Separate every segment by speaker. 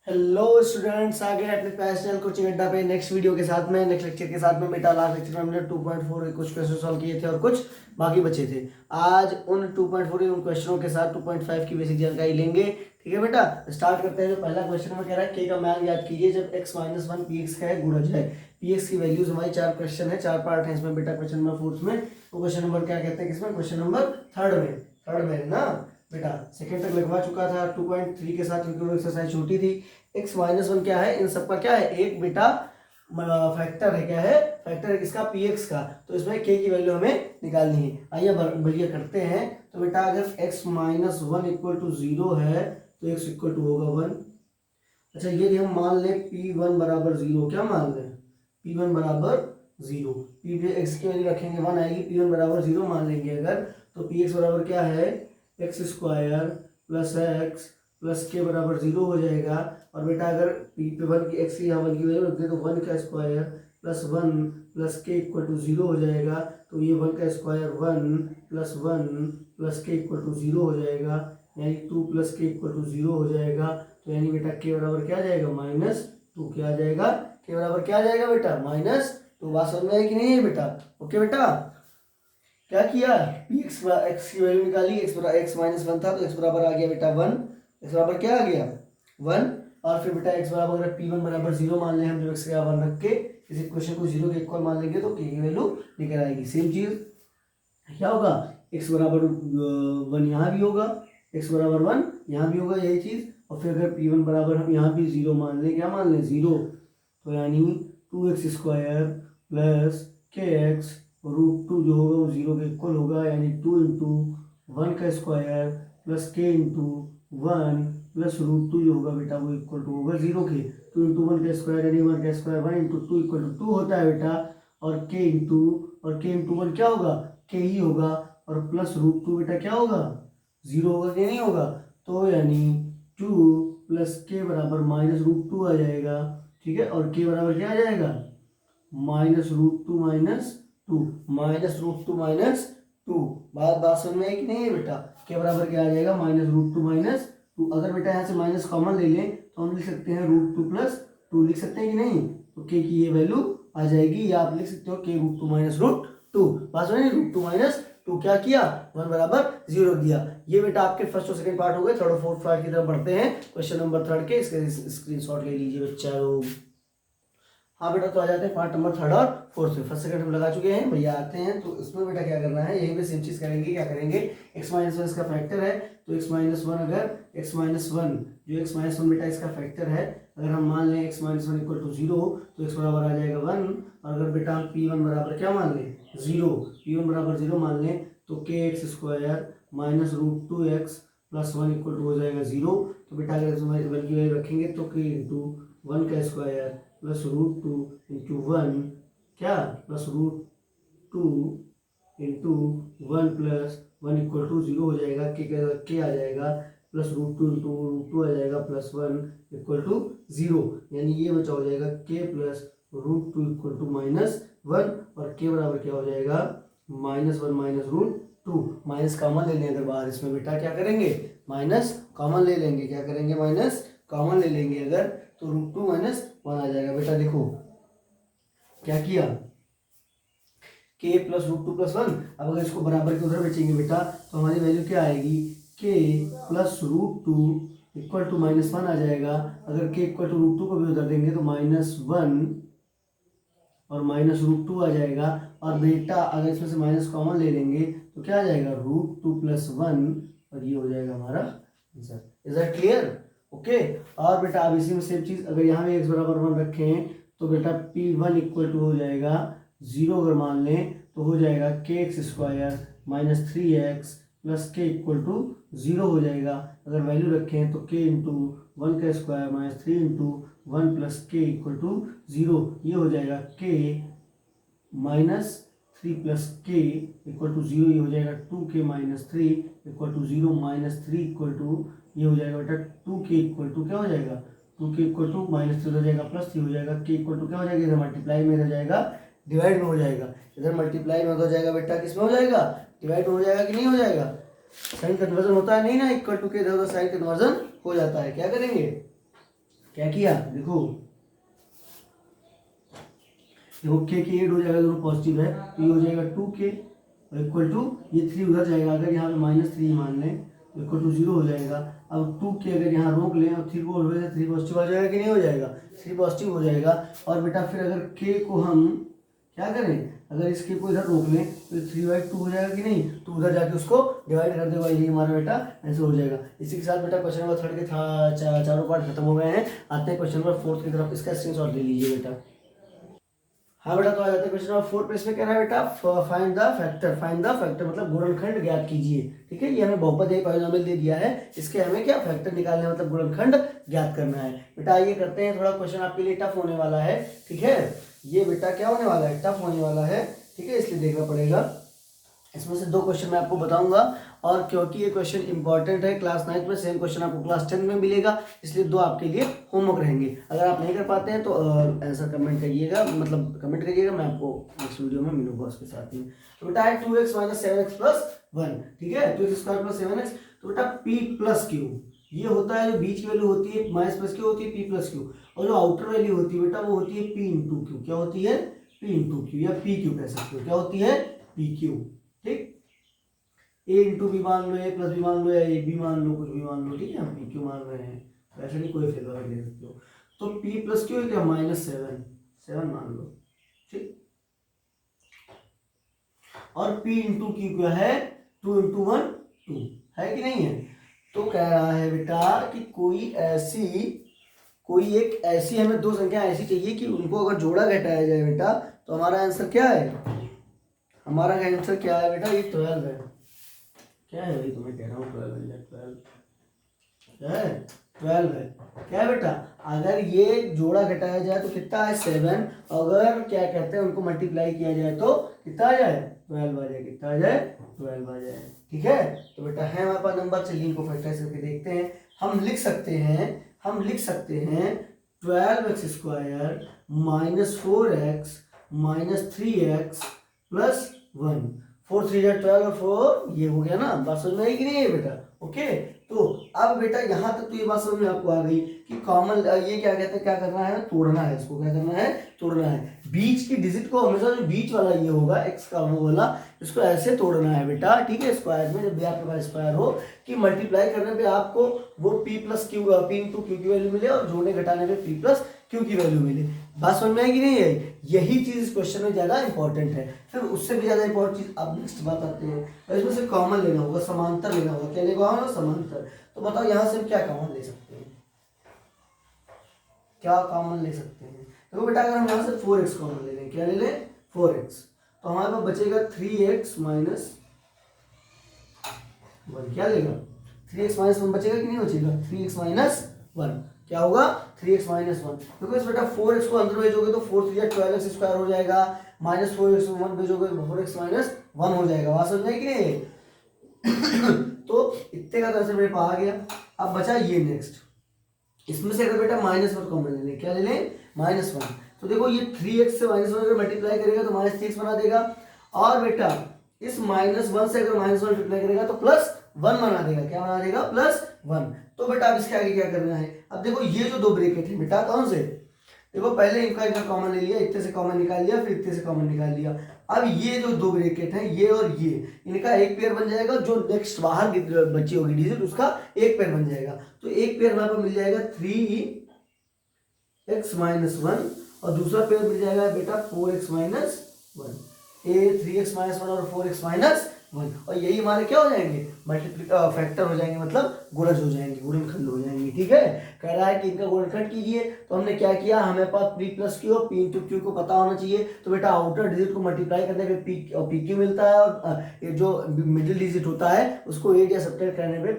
Speaker 1: Hello students, आ गए अपने पैशनल coaching अड्डा पे नेक्स्ट वीडियो के साथ में, नेक्स्ट लेक्चर के साथ में। बेटा लास्ट लेक्चर में हमने 2.4 कुछ क्वेश्चन सॉल्व किए थे और कुछ बाकी बचे थे। आज उन 2.4 उन क्वेश्चनों के साथ 2.5 की बेसिक जानकारी लेंगे। ठीक है बेटा, स्टार्ट करते हैं। जो पहला क्वेश्चन में कह रहा है के का मान याद कीजिए जब x minus one P x का है गुणज है। पी एक्स की वैल्यूज हमारी चार क्वेश्चन है, चार पार्ट है इसमें बेटा। क्वेश्चन नंबर फोर्थ में, तो क्वेश्चन नंबर क्या कहते हैं किसमें, क्वेश्चन नंबर थर्ड में है ना बेटा। सेकंड तक लगवा चुका था 2.3 के साथ, क्योंकि वो एक्सरसाइज छोटी थी। x माइनस वन क्या है, इन सबका क्या है, एक बेटा फैक्टर है। क्या है, फैक्टर है किसका, px का। तो इसमें k की वैल्यू हमें निकालनी है। आइए बढ़िया करते हैं। तो बेटा अगर x minus one equal to zero है तो x इक्वल टू होगा वन। अच्छा ये हम मान लें p1 बराबर जीरो। क्या मान लें, p1 बराबर जीरो। p पे x की वैल्यू रखेंगे वन आएगी, p1 बराबर जीरो मान लेंगे अगर, तो px बराबर क्या है, x square plus x plus के बराबर जीरो हो जाएगा। और बेटा अगर पी पे वन की एक्स की यहाँ वन की वैल्यू रख दे तो वन का square plus one plus K equal to zero हो जाएगा। तो ये वन का square one plus K equal to zero हो जाएगा, यानी two plus K equal to zero हो जाएगा। तो यानी बेटा के बराबर क्या आ जाएगा, माइनस टू। क्या आ जाएगा, के बराबर क्या आ जाएगा बेटा, माइनस टू। बात समझ में आई कि नहीं है बेटा। ओके बेटा, क्या किया, एक्स की वैल्यू निकाली, एक्स माइनस वन था तो एक्स बराबर आ गया बेटा वन। एक्स बराबर क्या आ गया, वन। और फिर बेटा एक्स बराबर अगर पी वन बराबर जीरो मान लें हम, जो एक्स का वन रख के इस इक्वेशन को जीरो के इक्वल मान लेंगे तो के की वैल्यू निकल आएगी। सेम चीज क्या होगा, एक्स बराबर वन यहाँ भी होगा, एक्स बराबर वन यहाँ भी होगा, यही चीज। और फिर अगर पी वन बराबर हम यहाँ भी जीरो मान लें, क्या मान लें, जीरो, तो यानी two X square plus K X root two जो होगा वो जीरो के इक्वल होगा, यानी टू इंटू वन का square plus K into one plus root two जो होगा बेटा वो इक्वल टू होगा जीरो के। टू इंटू वन का स्क्वायर यानी वन का square, one into two equal to two होता है बेटा। और के इंटू वन क्या होगा, के ही होगा। और प्लस रूट टू बेटा क्या होगा, जीरो होगा कि नहीं होगा। तो यानी टू प्लस के बराबर माइनस रूट टू आ जाएगा। ठीक है, और के बराबर क्या आ जाएगा, minus root two minus two, minus root two minus two. बात समझ में आई कि नहीं है बेटा। के बराबर क्या आ जाएगा, minus root two minus two. अगर बेटा यहाँ से माइनस कॉमन ले लें तो हम लिख सकते हैं रूट टू प्लस टू, लिख सकते हैं कि नहीं। तो के की ये वैल्यू आ जाएगी, या आप लिख सकते हो के root two minus root two. बात समझ में, रूट टू माइनस टू क्या किया, वन बराबर जीरो दिया। ये बेटा आपके फर्स्ट और सेकंड पार्ट हो गए। थर्ड और फोर्थ पार्ट की तरफ बढ़ते हैं। क्वेश्चन नंबर थर्ड के इसके स्क्रीनशॉट ले लीजिए बच्चा लोग। हाँ बेटा, तो आ जाते हैं पार्ट नंबर थर्ड और फोर्थ में। फर्स्ट सेकंड हम लगा चुके हैं भैया, आते हैं। तो इसमें बेटा क्या करना है, यही पे सेम चीज करेंगे। क्या करेंगे, एक्स माइनस वन इसका फैक्टर है, तो एक्स माइनस वन अगर एक्स माइनस वन जो एक्स माइनस वन बेटा इसका फैक्टर है, अगर हम मान लें X minus one equal to zero तो एक्स बराबर आ जाएगा वन। और अगर बेटा हम पी वन बराबर क्या मान लें, जीरो, पी वन बराबर जीरो मान लें तो K X square minus root two X plus one equal to हो जाएगा जीरो। तो बेटा अगर इसमें वन की वैल्यू रखेंगे तो के इंटू वन का square plus root two into one, क्या plus root two into one plus one equal to zero हो जाएगा। के आ जाएगा plus root two into root two आ जाएगा plus one equal to zero. यानी ये बचा हो जाएगा k plus root two equal to minus one. और के बराबर क्या हो जाएगा, minus one minus root two. Minus common ले लेंगे अगर बाहर, इसमें बेटा क्या करेंगे, माइनस कॉमन ले लेंगे। क्या करेंगे, माइनस कॉमन ले लेंगे अगर, तो रूट टू माइनस वन आ जाएगा। बेटा देखो क्या किया, K plus root two plus one. अब अगर इसको बराबर के उधर बेचेंगे बेटा तो हमारी वैल्यू क्या आएगी, k plus root two equal to minus one आ जाएगा। अगर के इक्वल टू रूट टू को भी उधर देंगे तो माइनस वन और माइनस रूट टू आ जाएगा। और बेटा अगर इसमें से माइनस कॉमन ले लेंगे तो क्या आ जाएगा, रूट टू प्लस वन, और ये हो जाएगा हमारा answer. Is that clear. Okay. और बेटा अब इसी में सेम चीज, अगर यहाँ भी एक्स बराबर वन रखें तो बेटा पी वन इक्वल टू हो जाएगा जीरो। अगर मान लें तो हो जाएगा K X square minus three X plus K equal to zero हो जाएगा। अगर वैल्यू रखें तो के इंटू वन का square minus three into one plus K equal to zero. ये हो जाएगा K minus three plus K equal to zero. ये हो जाएगा two K minus three equal to zero, minus three equal to ये हो जाएगा बेटा टू के इक्वल टू क्या हो जाएगा, टू के इक्वल टू माइनस थ्री हो जाएगा प्लस थ्री हो जाएगा। के इक्वल टू क्या हो जाएगा, इधर मल्टीप्लाई में हो जाएगा, डिवाइड में हो जाएगा। इधर मल्टीप्लाई में हो जाएगा बेटा, किस में हो जाएगा, डिवाइड में हो जाएगा कि नहीं हो जाएगा। साइन कन्वर्जन होता है नहीं ना, इक्वल टू के इधर साइन कन्वर्जन हो जाता है। क्या करेंगे, क्या किया, देखो के 8 हो जाएगा, दोनों पॉजिटिव है तो ये हो जाएगा 2k इक्वल टू ये 3 उधर जाएगा, अगर यहाँ पे -3 मान लें तो इक्वल टू 0 हो जाएगा। अब 2k अगर यहाँ रोक लें और 3 को 3 पॉजिटिव आ जाएगा कि नहीं हो जाएगा, 3 पॉजिटिव हो जाएगा। और बेटा फिर अगर k को हम क्या करें, अगर इस k को इधर रोक लें तो 3/2 हो जाएगा कि नहीं, तो उधर जाके उसको डिवाइड कर देगा, ये हमारा बेटा ऐसे हो जाएगा। इसी के साथ बेटा क्वेश्चन नंबर 3 के चारों पार्ट खत्म हो गए हैं। आते हैं क्वेश्चन नंबर 4 की तरफ, इसका स्क्रीनशॉट ले लीजिए बेटा। हाँ बेटा, तो आ जाते हैं क्वेश्चन नंबर 4 पे। इसमें कह रहा है बेटा फाइंड द फैक्टर मतलब गुणनखंड ज्ञात कीजिए। ठीक है, ये हमें बहुपद एक पॉलिनोमियल दे दिया है, इसके हमें क्या फैक्टर निकालने मतलब गुणनखंड ज्ञात करना है। बेटा आइए करते हैं, थोड़ा क्वेश्चन आपके लिए टफ होने वाला है। ठीक है, ये बेटा क्या होने वाला है, टफ होने वाला है। ठीक है, इसलिए देखना पड़ेगा। इसमें से 2 क्वेश्चन मैं आपको बताऊंगा, और क्योंकि ये क्वेश्चन इंपॉर्टेंट है, क्लास 9 में सेम क्वेश्चन आपको क्लास 10 में मिलेगा, इसलिए 2 आपके लिए होमवर्क रहेंगे। अगर आप नहीं कर पाते हैं तो आंसर कमेंट करिएगा, मतलब कमेंट करिएगा, मैं आपको नेक्स्ट वीडियो में मिलूंगा उसके साथ में। तो बेटा है 2x - 7x + 1। ठीक है, 2x² + 7x। तो बेटा p + q ये होता है, जो बीच की वैल्यू होती है -+q होती है p + q, और जो आउटर वैल्यू होती है बेटा वो होती है p × q। क्या होती है, p × q या pq कह सकते हो, क्या होती है pq। ठीक, a × b मान लो, a + b मान लो, या a b मान लो, कुछ भी मान लो। ठीक है, हम pq मान रहे हैं, वैसे नहीं कोई फेवर ले सकते हो। तो p + q क्या -7 मान लो। ठीक, और p × q क्या है 2 × 1 2 है कि नहीं है। तो कह रहा है बेटा कि कोई एक ऐसी हमें 2 संख्या ऐसी चाहिए कि उनको अगर जोड़ा घटाया जाए बेटा, तो हमारा आंसर क्या है, हमारा आंसर क्या है बेटा, ये 12 है। क्या है भाई, तुम्हें कह रहा हूँ 12 है, 12 है, 12 है। क्या है बेटा, अगर ये जोड़ा घटाया जाए तो कितना है 7, अगर क्या कहते हैं उनको मल्टीप्लाई किया जाए तो कितना आ जाए 12 आ जाए, कितना आ जाए 12 आ जाए। ठीक है, तो बेटा है हमारे पास नंबर, चलिए इनको फैक्टराइज करके देखते हैं। हम लिख सकते हैं 12x² - 4x - 3x + 1। 4 3 12 और 4 ये हो गया ना, बात समझ में आई कि नहीं है बेटा। ओके, तो अब बेटा यहाँ तक तो ये बात समझ में आपको आ गई कि कॉमन ये क्या कहते हैं, क्या करना है, तोड़ना है इसको, क्या करना है, तोड़ना है। बीच की डिजिट को हमेशा जो बीच वाला ये होगा x का वो वाला, इसको ऐसे तोड़ना है बेटा। ठीक है, स्क्वायर में जब भी आपके पास स्क्वायर हो कि मल्टीप्लाई करने पे आपको वो p + q p × q की वैल्यू मिले, और जोड़ने घटाने पे p + q की वैल्यू मिले। बात समझ में आएगी नहीं है, यही चीज इस क्वेश्चन में ज्यादा इंपॉर्टेंट है। फिर उससे भी ज्यादा इंपॉर्टेंट चीज अब नेक्स्ट बात आते हैं, और इसमें से कॉमन लेना होगा, समांतर लेना होगा। क्या लेगा होगा, समांतर। तो बताओ यहाँ से हम क्या कॉमन ले सकते हैं, क्या कॉमन ले सकते हैं। देखो बेटा, अगर हम यहाँ से 4x कॉमन ले लें, क्या ले लें 4x, तो हमारे पास बचेगा 3x - 1। क्या लेगा 3x - 1 बचेगा कि नहीं बचेगा, 3x - 1 क्या होगा 3x - 1। देखो इस बेटा 4x को अंदर भेजोगे तो 4 3 12x² हो जाएगा, -4x को 1 भेजोगे तो 4x - 1 हो जाएगा। बात समझ में कि नहीं तो इतने का आंसर मेरे पास आ गया। अब बचा ये नेक्स्ट, इसमें से अगर बेटा -1 कॉमन ले लें, क्या ले लें -1, तो देखो ये 3x से -1 अगर मल्टीप्लाई करेगा तो -3x बना देगा, और बेटा इस -1 से अगर -1 मल्टीप्लाई करेगा तो +1 बना देगा। क्या बना देगा, +1। तो बेटा अब इसके आगे क्या करना है, अब देखो ये जो 2 ब्रैकेट है बेटा, कौन से, देखो पहले इनका कॉमन ले लिया, इतने से कॉमन निकाल लिया, फिर इतने से कॉमन निकाल लिया। अब ये जो 2 ब्रैकेट हैं, ये और ये, इनका एक पेयर बन जाएगा, जो नेक्स्ट बाहर बची होगी डिजिट उसका एक पेयर बन जाएगा। तो एक पेयर हमारे पास मिल जाएगा 3x - 1, और दूसरा पेयर मिल जाएगा बेटा 4x - 1। ये 3x - 1 और 4x - 1, और यही हमारे क्या हो जाएंगे, फैक्टर हो जाएंगे, मतलब गुणज हो जाएंगे, गुणनखंड हो जाएंगे। ठीक है, कह रहा है कि इनका गुणनखंड कीजिए, तो हमने क्या किया, हमें पास p + q और p × q को पता होना चाहिए। तो बेटा आउटर डिजिट को मल्टीप्लाई करने पे p और pq मिलता है, और ये जो मिडिल डिजिट होता है उसको एड या सब्ट्रैक्ट करने पे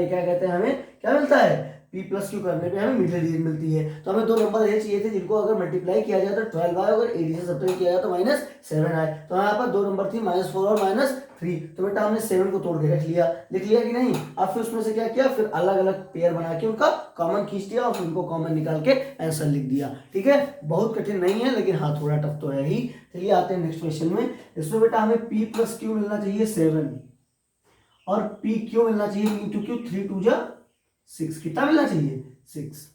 Speaker 1: ये क्या कहते हैं, हमें क्या मिलता है, p + q करने पे हमें मिडिल डिजिट मिलती है। तो हमें 2 नंबर ये चाहिए थे जिनको अगर मल्टीप्लाई किया जाए तो 12 आए, अगर एडी से सब्ट्रैक्ट किया जाए तो -7 आए। तो हमारे पास 2 नंबर थी -4 और -3। तो बेटा हमने 7 को तोड़ के रख लिया, लिख लिया कि नहीं। अब फिर उसमें से क्या किया, फिर अलग अलग पेयर बना के उनका कॉमन खींच दिया, और फिर उनको कॉमन निकाल के आंसर लिख दिया। ठीक है, बहुत कठिन नहीं है, लेकिन हाँ थोड़ा टफ तो है ही। चलिए आते हैं नेक्स्ट क्वेश्चन में। इसमें बेटा हमें p + q मिलना चाहिए 7, और pq मिलना चाहिए p × q, 3 2 जा 6, कितना मिलना चाहिए 6।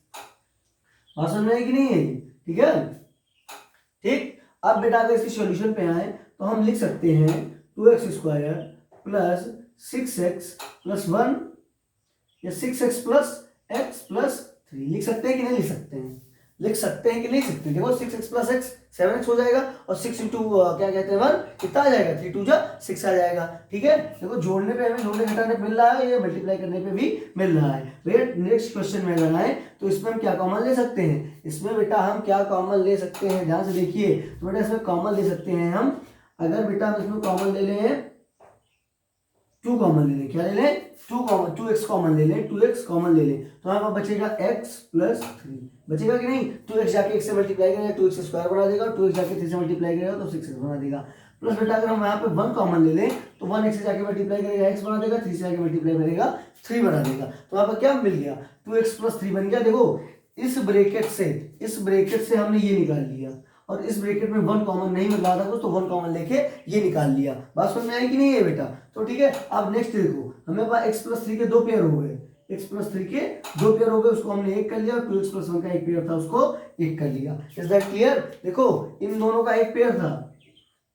Speaker 1: बात समझ में आई कि नहीं है? ठीक है, ठीक। अब बेटा अगर इसकी सॉल्यूशन पे आए तो हम लिख सकते हैं 2x² प्लस 6x प्लस 1 या 6x प्लस x प्लस 3 लिख सकते हैं कि नहीं लिख सकते हैं? लिख सकते हैं कि नहीं सकते? देखो 6x प्लस x 7x हो जाएगा और 6 इंटू क्या कहते हैं 1 कितना आ जाएगा 3 2 जा 6 आ जाएगा। ठीक है, देखो जोड़ने पे हमें जोड़ने घटाने पे मिल रहा है, ये मल्टीप्लाई करने पे भी मिल रहा है। भैया नेक्स्ट क्वेश्चन में अगर आए तो इसमें हम क्या कॉमन ले सकते हैं? इसमें बेटा हम क्या कॉमन ले सकते हैं, ध्यान से देखिए। तो बेटा इसमें कॉमन ले सकते हैं हम, अगर बेटा हम इसमें कॉमन ले लें 2 कॉमन ले लें, क्या ले लें 2x कॉमन ले लें, 2x कॉमन ले लें तो हमारे पास बचेगा x प्लस 3 बचेगा कि नहीं? 2x जाके x से मल्टीप्लाई करेगा 2x स्क्वायर बना देगा, 2x जाके 3 से मल्टीप्लाई करेगा तो 6x बना देगा। प्लस बेटा अगर हम यहाँ पे 1 कॉमन ले लें तो 1 x से जाके मल्टीप्लाई करेगा x बना देगा, 3 से जाके मल्टीप्लाई करेगा 3 बना देगा। तो यहाँ पर क्या मिल गया 2x प्लस 3 बन गया। देखो इस ब्रेकेट से हमने ये निकाल लिया और इस ब्रैकेट में 1 कॉमन नहीं मिल रहा था कुछ तो 1 कॉमन लेके ये निकाल लिया। बात समझ में आई कि नहीं है बेटा? तो ठीक है, अब नेक्स्ट देखो हमें पास x प्लस 3 के 2 पेयर हो गए, x प्लस 3 के 2 पेयर हो गए, उसको हमने एक कर लिया और 2x प्लस 1 का एक पेयर था उसको एक कर लिया। Is that clear? देखो इन दोनों का एक पेयर था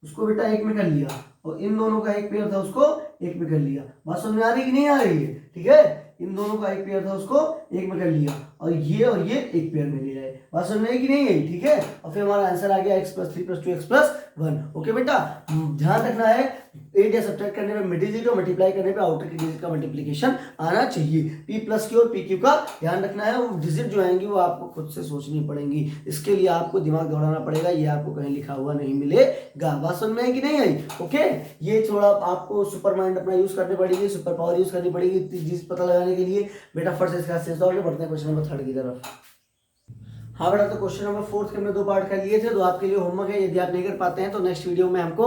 Speaker 1: उसको बेटा एक में कर लिया और इन दोनों का एक पेयर था उसको एक में कर लिया। बात समझ में आ रही कि नहीं आ रही है? ठीक है, इन दोनों का एक पेयर था उसको एक में कर लिया और ये एक पेयर में ले जाए। बात समझ में आई कि नहीं है? ठीक है, और फिर हमारा आंसर आ गया x plus 3 plus 2x plus 1। Okay बेटा, ध्यान रखना है एड या सब्ट्रैक्ट करने में मिडिल डिजिट और मल्टीप्लाई करने पे आउटर की डिजिट का मल्टीप्लिकेशन आना चाहिए। पी प्लस की और पी क्यू का ध्यान रखना है, वो डिजिट जो आएंगी वो आपको खुद से सोचनी पड़ेंगी, इसके लिए आपको दिमाग दौड़ाना पड़ेगा, ये आपको कहीं लिखा हुआ नहीं मिलेगा। बात समझ में आई कि नहीं आई? ओके, ये थोड़ा आपको सुपर माइंड अपना यूज करनी पड़ेगी, सुपर पावर यूज करनी पड़ेगी चीज पता लगाने के लिए। बेटा फर्स्ट इसका सेंस बढ़ते हैं क्वेश्चन नंबर 3 की तरफ। हाँ बेटा, तो क्वेश्चन नंबर 4 के हमने 2 पार्ट कर लिए थे, तो आपके लिए होमवर्क है, यदि आप नहीं कर पाते हैं तो नेक्स्ट वीडियो में हमको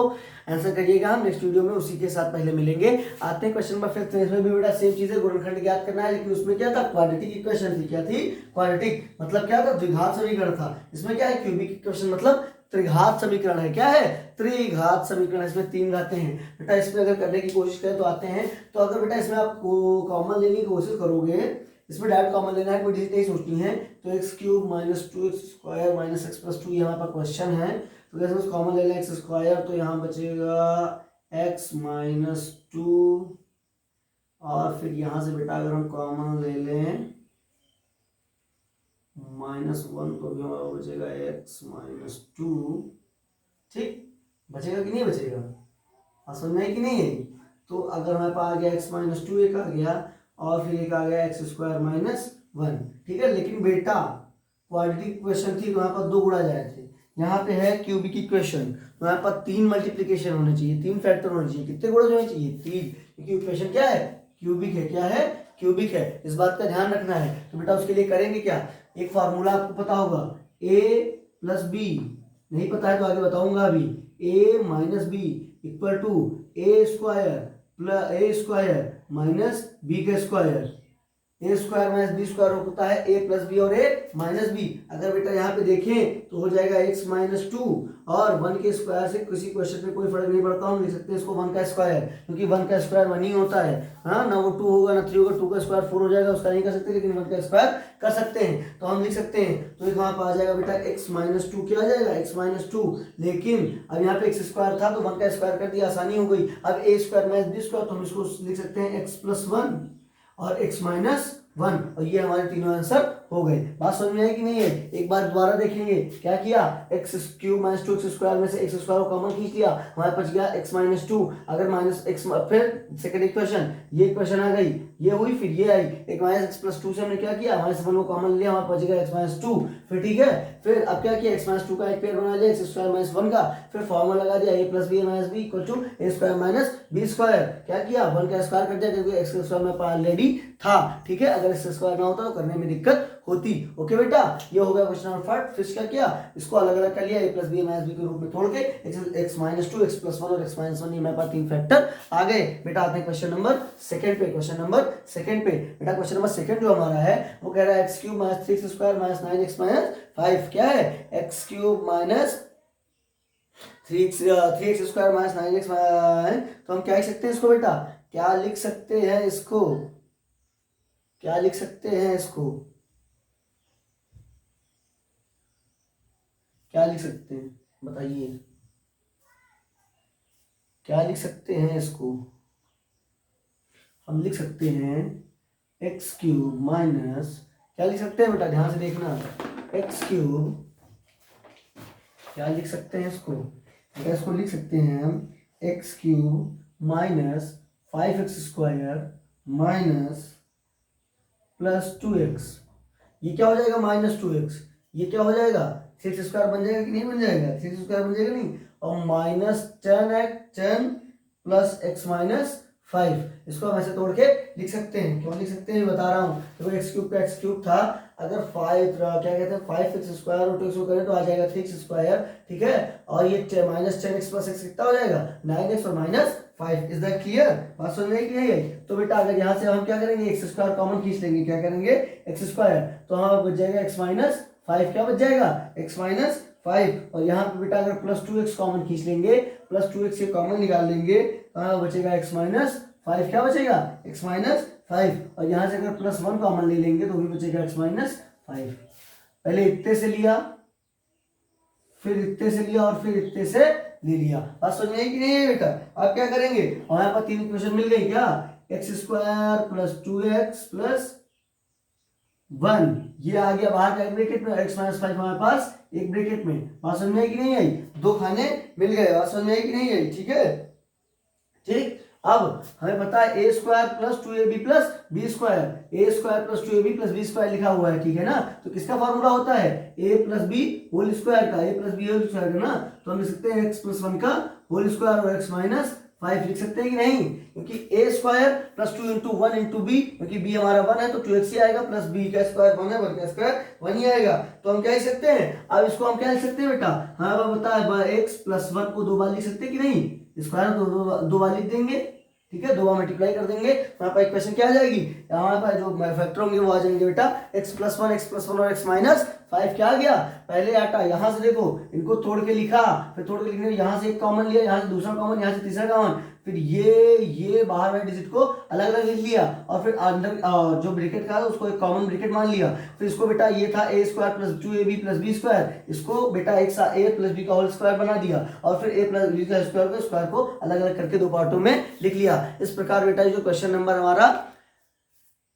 Speaker 1: आंसर करिएगा, हम नेक्स्ट वीडियो में उसी के साथ पहले मिलेंगे। आते हैं क्वेश्चन नंबर 5 में, इसमें भी बेटा सेम चीज है, गुणनखंड ज्ञात करना है, लेकिन उसमें क्या था क्वाड्रेटिक इक्वेशन थी। क्या थी? क्वाड्रेटिक मतलब क्या था? द्विघात समीकरण था। इसमें क्या है क्यूबिक इक्वेशन मतलब त्रिघात समीकरण है। क्या है? त्रिघात समीकरण। इसमें 3 घातें हैं बेटा, इसमें अगर करने की कोशिश करें तो आते हैं। तो अगर बेटा इसमें आप कॉमन लेने की कोशिश करोगे, इसमें डायरेक्ट कॉमन लेना है, कोई डिजिट नहीं सोचनी है, तो x cube minus 2x square minus x plus 2 यहाँ पर क्वेश्चन है। तो कैसे कॉमन ले लें x स्क्वायर, तो यहाँ बचेगा x माइनस 2 और फिर यहाँ से बेटा अगर हम कॉमन ले लें -1 तो भी हमारा बचेगा x माइनस 2। ठीक, बचेगा कि नहीं बचेगा? समझ में है कि नहीं है? तो अगर हमारे पास आ गया x माइनस 2 एक आ गया और फिर एक आ गया x स्क्वायर माइनस 1। ठीक है, लेकिन बेटा क्वाड्रेटिक इक्वेशन थी तो यहाँ पर 2 गुणा जाए थे, यहाँ पे है क्यूबिक इक्वेशन तो यहाँ पर 3 मल्टीप्लिकेशन होने चाहिए, 3 फैक्टर होने चाहिए। कितने गुणा होने चाहिए? 3, क्योंकि इक्वेशन क्या है? क्यूबिक है। क्या है? क्यूबिक है, इस बात का ध्यान रखना है। तो बेटा उसके लिए करेंगे क्या, एक फार्मूला आपको पता होगा a प्लस बी, नहीं पता है तो आगे बताऊंगा अभी, a minus B equal to A square plus A square minus B का square. A square minus B square होता है ए प्लस बी और ए माइनस बी। अगर बेटा यहाँ पे देखें तो हो जाएगा x माइनस 2 और 1 के स्क्वायर से किसी क्वेश्चन में कोई फर्क नहीं पड़ता, हम लिख सकते हैं इसको 1 का स्क्वायर, क्योंकि 1 का स्क्वायर 1 ही होता है। हाँ ना, वो 2 होगा ना 3 होगा, 2 का स्क्वायर 4 हो जाएगा, उसका नहीं कर सकते, लेकिन 1 का स्क्वायर कर सकते हैं। तो हम लिख सकते हैं, तो वहां पर आ जाएगा बेटा x माइनस 2 क्या आ जाएगा? x माइनस 2, लेकिन अब यहाँ पे x स्क्वायर था तो 1 का स्क्वायर कर दिया, आसानी हो गई। अब ए स्क्वायर माइनस बी स्क्वायर, तो हम इसको लिख सकते हैं x प्लस 1 और x माइनस 1, और ये हमारे तीनों आंसर हो गए। बात समझ में आई कि नहीं है? एक बार दोबारा देखेंगे, क्या किया, x cube minus 2 x square में से x स्क्वायर को कॉमन खींच लिया, हमारे पास गया x माइनस 2, अगर माइनस x, फिर सेकंड इक्वेशन, ये इक्वेशन आ गई, ये हुई, फिर ये आई, एक माइनस x प्लस 2 से हमने क्या किया, माइनस 1 को कॉमन लिया, हमारे पास गया x माइनस 2। फिर ठीक है, फिर अब क्या किया, x माइनस 2 का एक पेयर बना लिया x स्क्वायर माइनस 1 का, फिर फॉर्मूला लगा दिया a plus B minus B equal to A square minus B square. क्या किया, 1 का स्क्वायर कर दिया, क्योंकि x स्क्वायर में ऑलरेडी था। ठीक है, अगर x स्क्वायर ना होता तो करने में दिक्कत होती। ओके बेटा, ये हो गया क्वेश्चन नंबर 5। फिर क्या किया, इसको अलग अलग कर लिया, a plus B minus B के रूप में तोड़ के x माइनस 2 x प्लस 1 और x माइनस 1, ये मेरे पास 3 फैक्टर आ गए। बेटा आते हैं क्वेश्चन नंबर 2 पे। क्वेश्चन नंबर 2 पे बेटा, क्वेश्चन नंबर 2 जो हमारा है वो कह रहा है x cube minus 3x square minus 9x minus 5। क्या है, x cube minus 3x square minus 9x, तो हम क्या लिख सकते हैं इसको बेटा, क्या लिख सकते हैं इसको, क्या लिख सकते हैं इसको, क्या लिख सकते हैं बताइए, क्या लिख सकते हैं इसको? हम लिख सकते हैं एक्स क्यूब माइनस, क्या लिख सकते हैं बेटा ध्यान से देखना, एक्स क्यूब, क्या लिख सकते हैं इसको? इसको लिख सकते हैं हम x cube minus 5x² minus plus 2x। ये क्या हो जाएगा -2x, ये क्या हो जाएगा 6² बन जाएगा कि नहीं बन जाएगा, 6² बन जाएगा नहीं, और -10 प्लस x माइनस 5, इसको हम ऐसे तोड़ के लिख सकते हैं। क्यों लिख सकते हैं बता रहा हूँ, देखो एक्स क्यूब का एक्स क्यूब था, अगर 5 क्या कहते हैं 5x² और 2x को करें तो आ जाएगा 3x², ठीक है, और ये -10x प्लस x कितना हो जाएगा 9x और -5। Is that clear? बात समझ में आई कि नहीं आई? तो बेटा अगर यहाँ से हम क्या करेंगे x² कॉमन खींच लेंगे, क्या करेंगे x², तो हमारा बच जाएगा x माइनस 5, क्या बच जाएगा x माइनस 5, और यहाँ पे बेटा अगर प्लस 2x कॉमन खींच लेंगे, प्लस 2x से कॉमन निकाल लेंगे तो हमारा बचेगा x माइनस 5, क्या बचेगा x माइनस 5, और यहाँ से अगर प्लस 1 कॉमन ले लेंगे तो भी बचेगा x माइनस 5। पहले इतने से लिया, फिर इतने से लिया, और फिर इतने से ले लिया। बात समझ में आई कि नहीं है बेटा? आप क्या करेंगे, हमारे पास 3 इक्वेशन मिल गई क्या, x² प्लस 2x प्लस 1, ये आ गया बाहर का एक ब्रैकेट में, x माइनस 5 हमारे पास एक ब्रैकेट में। बात समझ में आई कि नहीं आई? 2 खाने मिल गए। बात समझ में आई कि नहीं आई? ठीक है, ठीक। अब हमें पता है a² plus 2ab plus b², a² plus 2ab plus b² लिखा हुआ है, ठीक है ना, तो किसका फॉर्मूला होता है a plus B whole square का, a plus B whole square का ना, तो हम लिख सकते हैं x प्लस 1 का होल स्क्वायर और x माइनस 5 लिख सकते हैं कि नहीं, क्योंकि a² plus 2 into 1 into B, क्योंकि b हमारा 1 है तो 2x ही आएगा, प्लस b का स्क्वायर 1 है, 1 का स्क्वायर 1 ही आएगा, तो हम क्या लिख सकते हैं, अब इसको हम क्या लिख सकते हैं बेटा, हमें पता है x प्लस 1 को 2 बार लिख सकते हैं कि नहीं, स्क्वायर दो बार लिख देंगे, ठीक है, 2 बार मल्टीप्लाई कर देंगे, हमारे पास इक्वेशन क्या आ जाएगी, हमारे पास जो फैक्टर होंगे वो आ जाएंगे बेटा x प्लस 1 और x माइनस 5, क्या आ गया, पहले आटा यहाँ से देखो इनको तोड़ के लिखा, फिर तोड़ के लिखने में यहाँ से एक कॉमन लिया, यहाँ से दूसरा कॉमन, यहाँ से तीसरा कॉमन, फिर ये बाहर वाले डिजिट को अलग अलग लिख लिया, और फिर अंदर जो ब्रैकेट था उसको एक कॉमन ब्रैकेट मान लिया, फिर इसको बेटा ये था a² plus 2ab plus b², इसको बेटा a प्लस b का होल स्क्वायर बना दिया, और फिर a प्लस b का स्क्वायर को अलग अलग करके 2 पार्टों में लिख लिया। इस प्रकार बेटा जो क्वेश्चन नंबर हमारा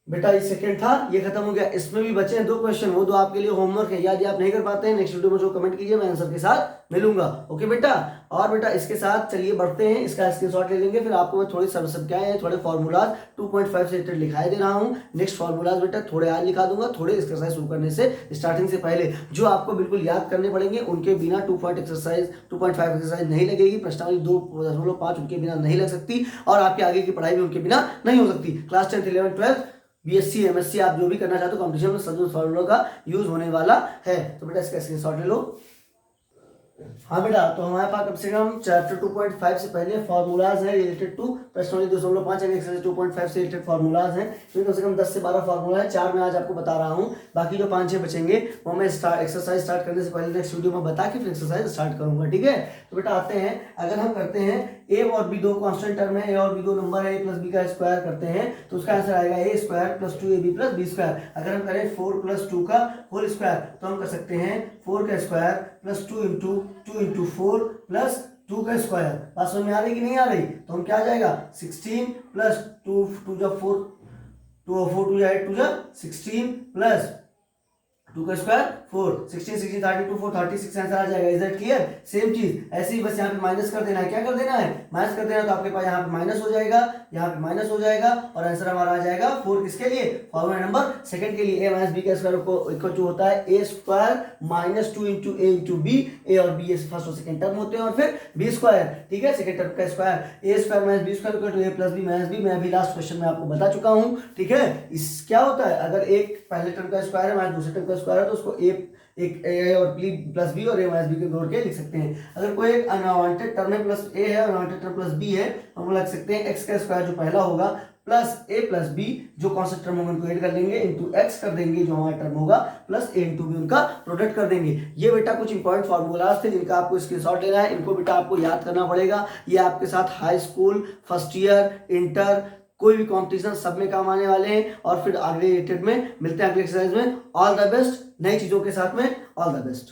Speaker 1: बेटा ये सेकंड था, ये खत्म हो गया। इसमें भी बचे हैं 2 क्वेश्चन, वो 2 आपके लिए होमवर्क है, यदि आप नहीं कर पाते हैं नेक्स्ट वीडियो में जो कमेंट कीजिए मैं आंसर के साथ मिलूंगा, ओके बेटा। और बेटा इसके साथ चलिए बढ़ते हैं, इसका स्क्रीनशॉट ले लेंगे, फिर आपको मैं थोड़ी सब क्या है थोड़े फॉर्मूलाज 2.5 से रिलेटेड लिखाई दे रहा हूँ, नेक्स्ट फॉर्मूलाज बेटा थोड़े आज लिखा दूंगा, थोड़े एक्सरसाइज शुरू करने से स्टार्टिंग से पहले जो आपको बिल्कुल याद करने पड़ेंगे, उनके बिना 2.5 एक्सरसाइज नहीं लगेगी, प्रश्नावली 2.5 उनके बिना नहीं लग सकती, और आपकी आगे की पढ़ाई भी उनके बिना नहीं हो सकती। क्लास 10 11 12 बीएससी एमएससी आप जो भी करना चाहते हो कंपटीशन में सभी फॉर्मूलों का यूज होने वाला है, तो बेटा इसका स्क्रीनशॉट ले लो। हाँ बेटा, तो हमारे पास कम से कम चैप्टर 2.5 से पहले फॉर्मूलाज है रिलेटेड टू प्रश्नावली 2.5 एक्सरसाइज 2.5 से रिलेटेड फॉर्मूलाज हैं, तो कम से कम 10 से 12 फॉर्मूला है, 4 मैं आज आपको बता रहा हूँ, बाकी जो 5-6 बचेंगे वो मैं एक्सरसाइज स्टार्ट करने से पहले नेक्स्ट वीडियो में बता के फिर एक्सरसाइज स्टार्ट करूंगा, ठीक है। तो बेटा आते हैं, अगर हम करते हैं a और b 2 कांस्टेंट टर्म है, a और b 2 नंबर है, a प्लस b का स्क्वायर करते हैं तो उसका आंसर आएगा a² plus 2ab plus b²। अगर हम करें 4 प्लस 2 का होल स्क्वायर तो हम कर सकते हैं 4 का स्क्वायर प्लस 2 इंटू 4 प्लस 2 का स्क्वायर। बात समझ में आ रही कि नहीं आ रही? तो हम क्या आ जाएगा 16 प्लस 2 जा 4 2 जा 8 2 जा 16 प्लस 2 का स्क्वायर 4 16 16 32 4 36 आंसर आ जाएगा। Is that clear? सेम चीज ऐसे ही बस यहाँ पे माइनस कर देना है, क्या कर देना है माइनस कर देना है, तो आपके पास यहाँ पे माइनस हो जाएगा, यहाँ पे माइनस हो जाएगा, और आंसर हमारा आ जाएगा 4 किसके लिए, फॉर्मूला नंबर सेकंड के लिए। a माइनस बी का स्क्वायर को इक्वल टू होता है a² minus 2 into a into b, a और बी फर्स्ट और सेकंड टर्म होते हैं, और फिर b², ठीक है, सेकंड टर्म का square a² minus b² equal to a plus b minus b। मैं अभी लास्ट क्वेश्चन में आपको बता चुका हूँ, ठीक है। इस क्या होता है, अगर एक पहले टर्म का स्क्वायर है माइनस दूसरे टर्म का स्क्वायर है तो उसको एक a और प्लस बी और a माइनस बी के जोड़ के लिख सकते हैं। अगर कोई एक अनवांटेड टर्म है प्लस a है और अनवांटेड टर्म प्लस b है, हम लिख सकते हैं x का स्क्वायर जो पहला होगा प्लस a प्लस b जो कांस्टेंट टर्म होगा उनको ऐड कर लेंगे, इंटू x कर देंगे जो हमारा टर्म होगा, प्लस a इंटू b उनका प्रोडक्ट कर देंगे। ये बेटा कुछ इंपॉर्टेंट फॉर्मूलाज थे जिनका आपको स्क्रीनशॉट लेना है, इनको बेटा आपको याद करना पड़ेगा। ये आपके साथ high school, first year, inter, कोई भी कंपटीशन सब में काम आने वाले हैं। और फिर अगले रिलेटेड में मिलते हैं अगले एक्सरसाइज में। ऑल द बेस्ट, नई चीजों के साथ में ऑल द बेस्ट।